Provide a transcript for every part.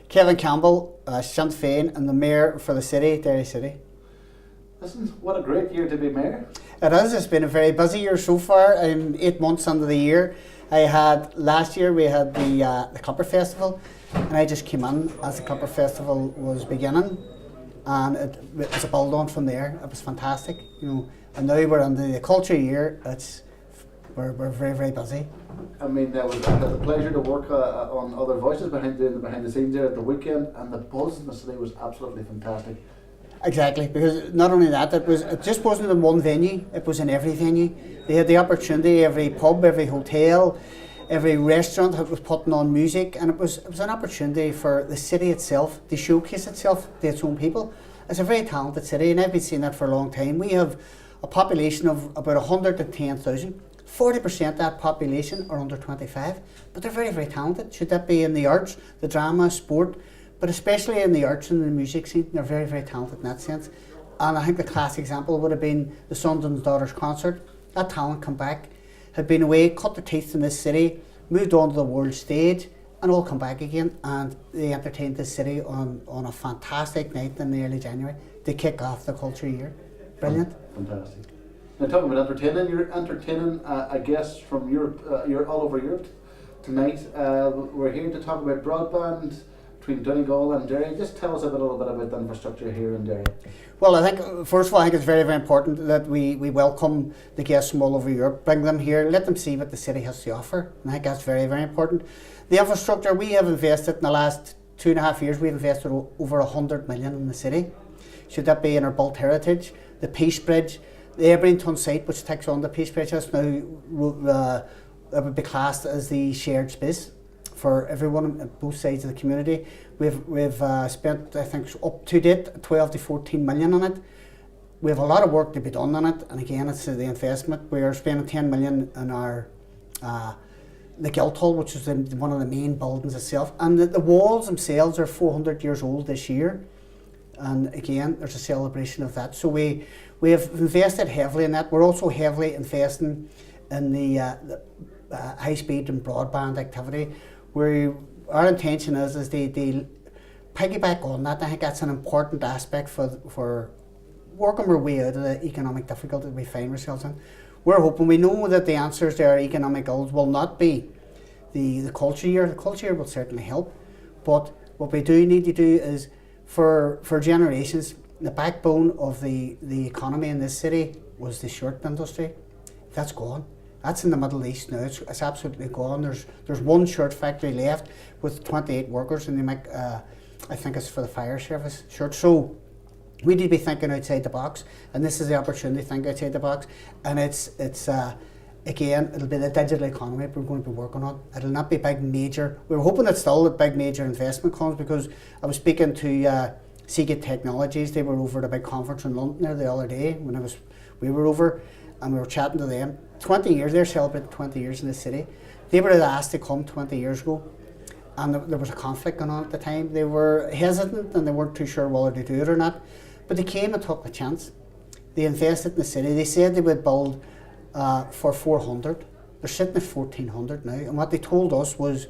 Kevin Campbell, Sinn Féin, and the Mayor for the city, Derry City. Listen, what a great year to be Mayor. It is. It's been a very busy year so far. I'm 8 months into the year. Last year we had the Clipper Festival, and I just came in as the Clipper Festival was beginning, and it was a build on from there. It was fantastic, and now we're into the culture year. We're very, very busy. I mean, I had the pleasure to work on other voices behind the scenes there at the weekend, and the buzz in the city was absolutely fantastic. Exactly, because not only that, it just wasn't in one venue, it was in every venue. They had the opportunity, every pub, every hotel, every restaurant was putting on music, and it was an opportunity for the city itself to showcase itself to its own people. It's a very talented city, and I've been seeing that for a long time. We have a population of about 110,000. 40% of that population are under 25, but they're very, very talented. Should that be in the arts, the drama, sport, but especially in the arts and the music scene, they're very, very talented in that sense. And I think the classic example would have been the Sundance Daughters concert. That talent come back, had been away, cut their teeth in this city, moved on to the world stage, and all come back again, and they entertained this city on a fantastic night in the early January to kick off the culture year. Brilliant. Fantastic. Now, talking about entertaining, you're entertaining a guest from Europe. You're all over Europe tonight. We're here to talk about broadband between Donegal and Derry. Just tell us a little bit about the infrastructure here in Derry. Well, I think, first of all, I think it's very, very important that we welcome the guests from all over Europe, bring them here, let them see what the city has to offer. And I think that's very, very important. The infrastructure, we have invested in the last 2.5 years, we've invested over 100 million in the city. Should that be in our built heritage, the Peace Bridge, the Ebrington site, which takes on the Peace Bridge, has now it would be classed as the shared space for everyone on both sides of the community. We've spent, I think, up to date 12 to 14 million on it. We have a lot of work to be done on it, and again, it's the investment. We are spending 10 million in our the Guildhall, which is one of the main buildings itself, and the walls themselves are 400 years old this year. And again, there's a celebration of that. So we have invested heavily in that. We're also heavily investing in the high speed and broadband activity, where our intention is to piggyback on that. I think that's an important aspect for working our way out of the economic difficulty we find ourselves in. We're hoping, we know that the answers to our economic goals will not be the culture year. The culture year will certainly help, but what we do need to do is, for generations, the backbone of the economy in this city was the shirt industry. That's gone. That's in the Middle East now. It's absolutely gone. There's one shirt factory left with 28 workers, and they make, I think it's for the fire service shirts. So we need to be thinking outside the box, and this is the opportunity to think outside the box. And it's again, it'll be the digital economy we're going to be working on. It'll not be big major. We're hoping it's still a big major investment comes, because I was speaking to Seagate Technologies. They were over at a big conference in London there the other day when we were over, and we were chatting to them. 20 years, they're celebrating 20 years in the city. They were asked to come 20 years ago, and there was a conflict going on at the time. They were hesitant and they weren't too sure whether to do it or not, but they came and took the chance. They invested in the city. They said they would build for 400. They're sitting at 1,400 now, and what they told us was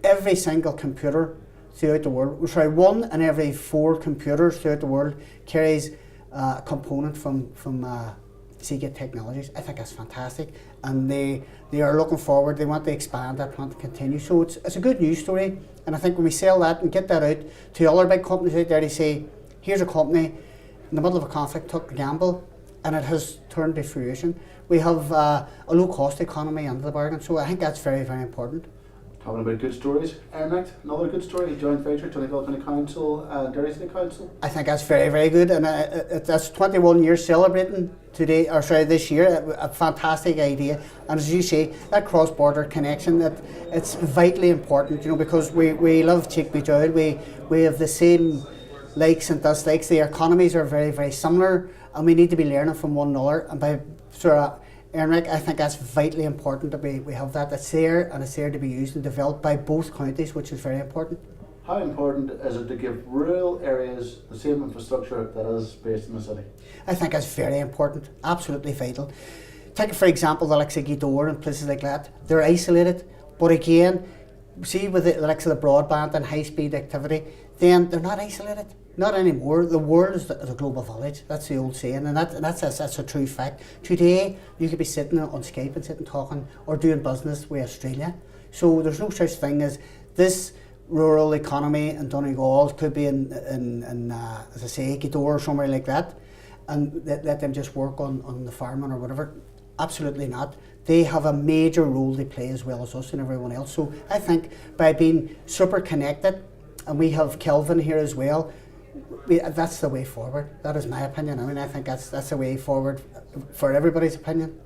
every single computer throughout the world, sorry, 1 in every 4 computers throughout the world carries a component from Seagate Technologies. I think that's fantastic, and they are looking forward. They want to expand that, want to continue. So it's a good news story, and I think when we sell that and get that out to other big companies out there, they say, here's a company in the middle of a conflict took the gamble, and it has turned to fruition. We have a low-cost economy under the bargain, so I think that's very, very important. Talking about good stories, Ermac, another good story, joint venture, Donegal County Council and Derry City Council. I think that's very, very good, and that's 21 years celebrating today, or sorry, this year. A fantastic idea, and as you say, that cross-border connection, that it's vitally important, because we live cheek by jowl. We have the same likes and dislikes. The economies are very, very similar, and we need to be learning from one another. And by Ermac, I think that's vitally important that we have that. It's there, and it's there to be used and developed by both counties, which is very important. How important is it to give rural areas the same infrastructure that is based in the city? I think that's very important, absolutely vital. Take for example the likes of Gweedore and places like that. They're isolated, but again, see with the likes of the broadband and high speed activity, then they're not isolated. Not anymore. The world is a global village. That's the old saying, and that's a true fact. Today, you could be sitting on Skype and sitting talking or doing business with Australia. So there's no such thing as this rural economy in Donegal could be in as I say, Gidor or somewhere like that, and let them just work on the farming or whatever. Absolutely not. They have a major role they play as well as us and everyone else. So I think by being super connected, and we have Kelvin here as well, that's the way forward. That is my opinion. I mean, I think that's the way forward for everybody's opinion.